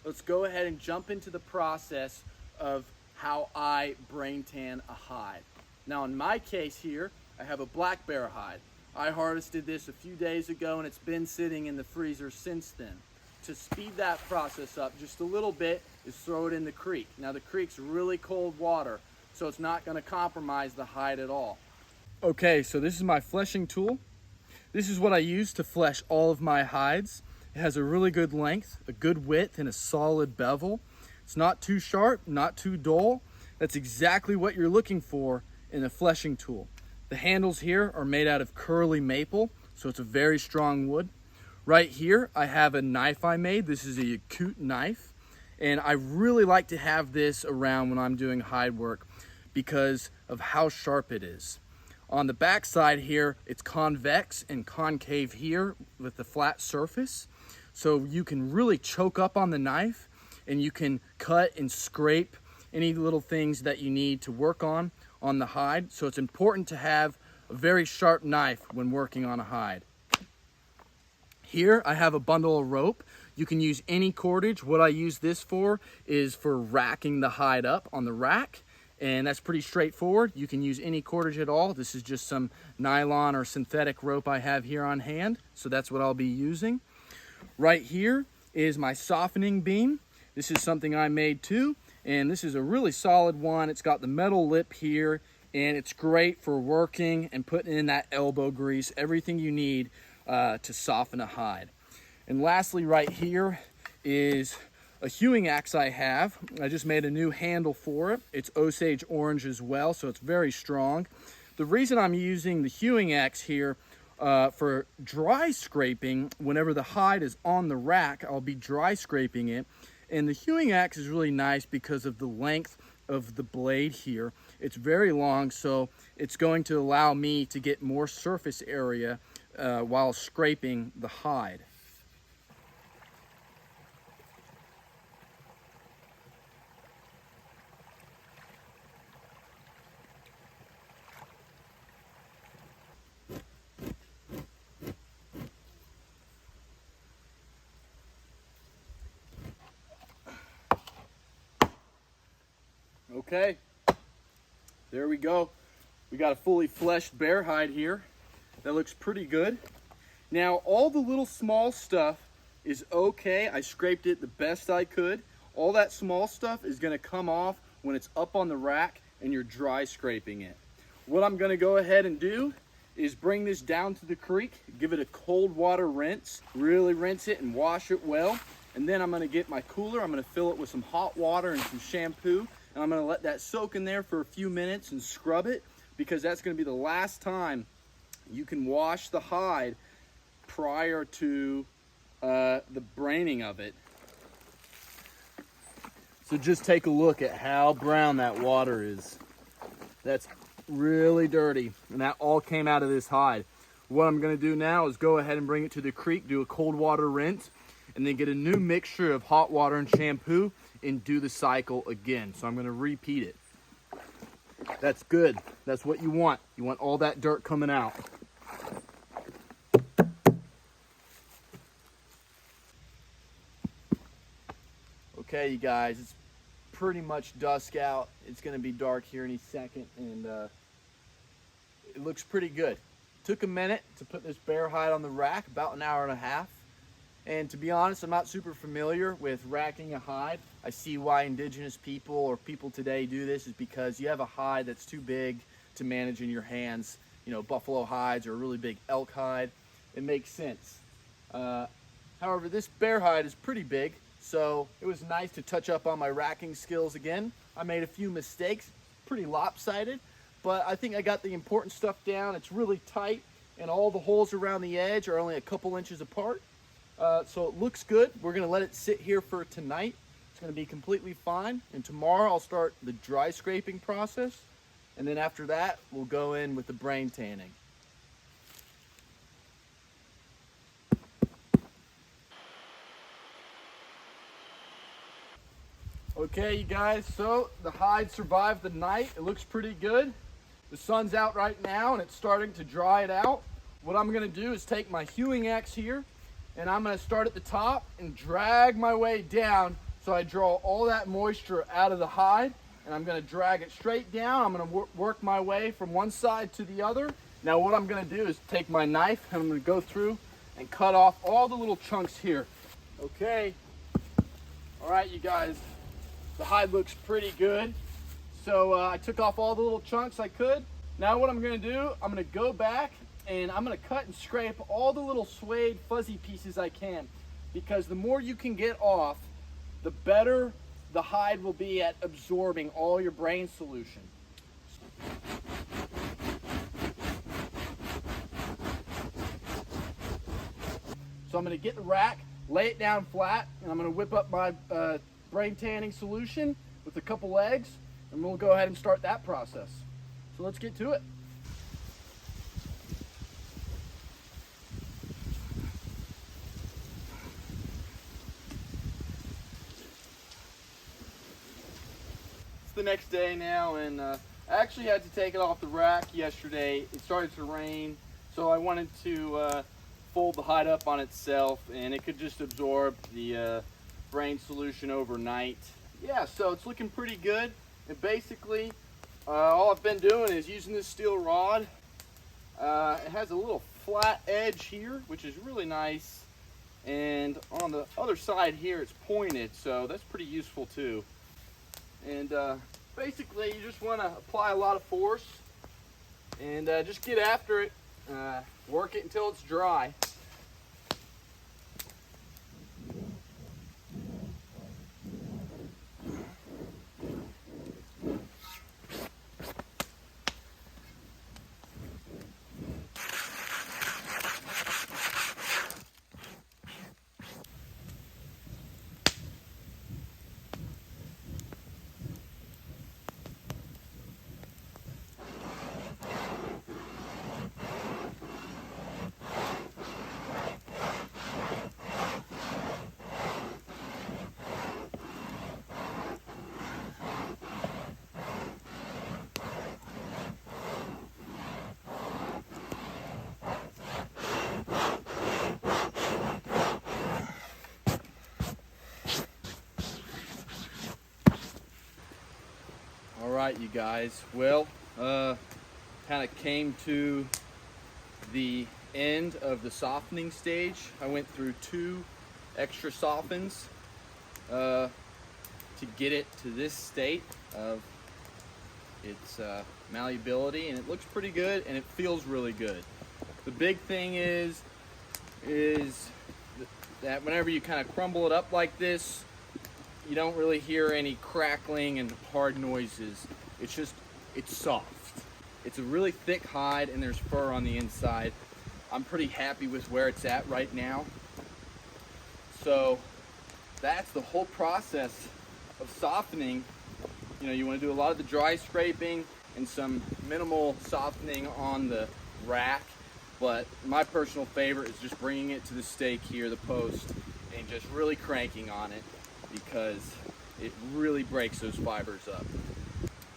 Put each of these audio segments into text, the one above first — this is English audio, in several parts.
let's go ahead and jump into the process of how I brain tan a hide. Now in my case here, I have a black bear hide. I harvested this a few days ago and it's been sitting in the freezer since then. To speed that process up just a little bit is throw it in the creek. Now the creek's really cold water, so it's not going to compromise the hide at all. Okay, so this is my fleshing tool. This is what I use to flesh all of my hides. It has a really good length, a good width, and a solid bevel. It's not too sharp, not too dull. That's exactly what you're looking for in a fleshing tool. The handles here are made out of curly maple, so it's a very strong wood. Right here, I have a knife I made. This is a Yakut knife, and I really like to have this around when I'm doing hide work because of how sharp it is. On the back side here, it's convex and concave here with the flat surface. So you can really choke up on the knife and you can cut and scrape any little things that you need to work on the hide. So it's important to have a very sharp knife when working on a hide. Here I have a bundle of rope. You can use any cordage. What I use this for is for racking the hide up on the rack. And that's pretty straightforward. You can use any cordage at all. This is just some nylon or synthetic rope I have here on hand. So that's what I'll be using. Right here is my softening beam. This is something I made too. And this is a really solid one. It's got the metal lip here and it's great for working and putting in that elbow grease, everything you need to soften a hide. And lastly, right here is a hewing axe I have. I just made a new handle for it. It's Osage orange as well, so it's very strong. The reason I'm using the hewing axe here for dry scraping, whenever the hide is on the rack, I'll be dry scraping it. And the hewing axe is really nice because of the length of the blade here. It's very long, so it's going to allow me to get more surface area while scraping the hide. Okay, there we go. We got a fully fleshed bear hide here. That looks pretty good. Now, all the little small stuff is okay. I scraped it the best I could. All that small stuff is gonna come off when it's up on the rack and you're dry scraping it. What I'm gonna go ahead and do is bring this down to the creek, give it a cold water rinse, really rinse it and wash it well. And then I'm gonna get my cooler, I'm gonna fill it with some hot water and some shampoo. And I'm gonna let that soak in there for a few minutes and scrub it, because that's gonna be the last time you can wash the hide prior to the braining of it. So just take a look at how brown that water is. That's really dirty, and that all came out of this hide. What I'm gonna do now is go ahead and bring it to the creek, do a cold water rinse, and then get a new mixture of hot water and shampoo and do the cycle again. So I'm gonna repeat it. That's good. That's what you want. You want all that dirt coming out. Okay, you guys, it's pretty much dusk out. It's gonna be dark here any second, and it looks pretty good. Took a minute to put this bear hide on the rack, about an hour and a half. And to be honest, I'm not super familiar with racking a hide. I see why indigenous people or people today do this, is because you have a hide that's too big to manage in your hands. You know, buffalo hides or a really big elk hide. It makes sense. However, this bear hide is pretty big, so it was nice to touch up on my racking skills again. I made a few mistakes, pretty lopsided, but I think I got the important stuff down. It's really tight, and all the holes around the edge are only a couple inches apart. So it looks good. We're gonna let it sit here for tonight. It's gonna be completely fine. And tomorrow I'll start the dry scraping process. And then after that, we'll go in with the brain tanning. Okay, you guys, so the hide survived the night. It looks pretty good. The sun's out right now and it's starting to dry it out. What I'm gonna do is take my hewing axe here, and I'm gonna start at the top and drag my way down So I draw all that moisture out of the hide, and I'm gonna drag it straight down. I'm gonna work my way from one side to the other. Now what I'm gonna do is take my knife and I'm gonna go through and cut off all the little chunks here. Okay, all right, you guys, the hide looks pretty good. So I took off all the little chunks I could. Now what I'm gonna do, I'm gonna go back and I'm gonna cut and scrape all the little suede fuzzy pieces I can, because the more you can get off, the better the hide will be at absorbing all your brain solution. So I'm gonna get the rack, lay it down flat, and I'm gonna whip up my brain tanning solution with a couple eggs, and we'll go ahead and start that process. So let's get to it. It's the next day now, and I actually had to take it off the rack yesterday. It started to rain, so I wanted to fold the hide up on itself, and it could just absorb the brain solution overnight. Yeah, so it's looking pretty good. And basically, all I've been doing is using this steel rod. It has a little flat edge here, which is really nice. And on the other side here, it's pointed, so that's pretty useful too. And basically, you just want to apply a lot of force and just get after it. Work it until it's dry. Alright, you guys, well, kind of came to the end of the softening stage. I went through 2 extra softens to get it to this state of its malleability, and it looks pretty good and it feels really good. The big thing is that whenever you kind of crumble it up like this, you don't really hear any crackling and hard noises. It's soft. It's a really thick hide and there's fur on the inside. I'm pretty happy with where it's at right now. So that's the whole process of softening. You know, you want to do a lot of the dry scraping and some minimal softening on the rack. But my personal favorite is just bringing it to the stake here, the post, and just really cranking on it, because it really breaks those fibers up.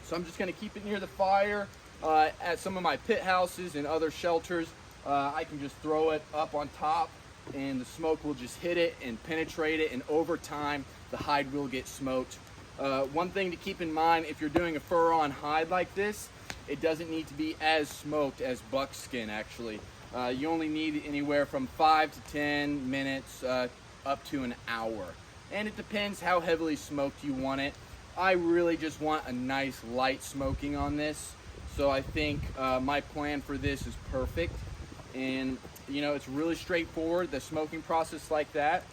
So I'm just going to keep it near the fire. At some of my pit houses and other shelters, I can just throw it up on top and the smoke will just hit it and penetrate it, and over time the hide will get smoked. One thing to keep in mind, if you're doing a fur-on hide like this, it doesn't need to be as smoked as buckskin actually. You only need anywhere from 5 to 10 minutes up to an hour. And it depends how heavily smoked you want it. I really just want a nice light smoking on this. So I think my plan for this is perfect. And you know, it's really straightforward, the smoking process like that.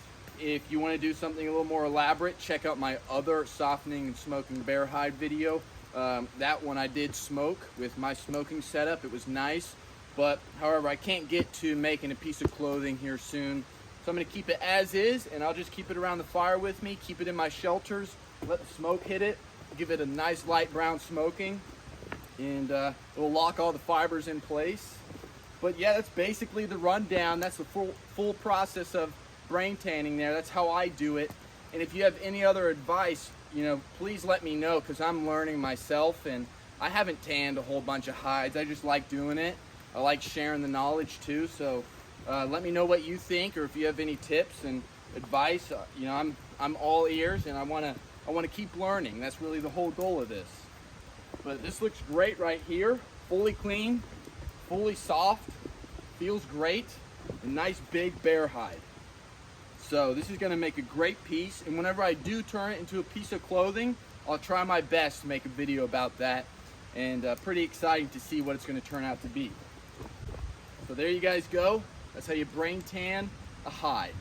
If you want to do something a little more elaborate, check out my other softening and smoking bear hide video. That one I did smoke with my smoking setup. It was nice. But however, I can't get to making a piece of clothing here soon. So I'm going to keep it as is, and I'll just keep it around the fire with me, keep it in my shelters, let the smoke hit it, give it a nice light brown smoking, and it will lock all the fibers in place. But yeah, that's basically the rundown. That's the full process of brain tanning there. That's how I do it. And if you have any other advice, you know, please let me know, because I'm learning myself, and I haven't tanned a whole bunch of hides. I just like doing it. I like sharing the knowledge too. So let me know what you think, or if you have any tips and advice. You know, I'm I'm all ears, and I wanna keep learning. That's really the whole goal of this. But this looks great right here, fully clean, fully soft, feels great, a nice big bear hide. So this is gonna make a great piece, and whenever I do turn it into a piece of clothing, I'll try my best to make a video about that, and pretty exciting to see what it's gonna turn out to be. So there you guys go. That's how you brain tan a hide.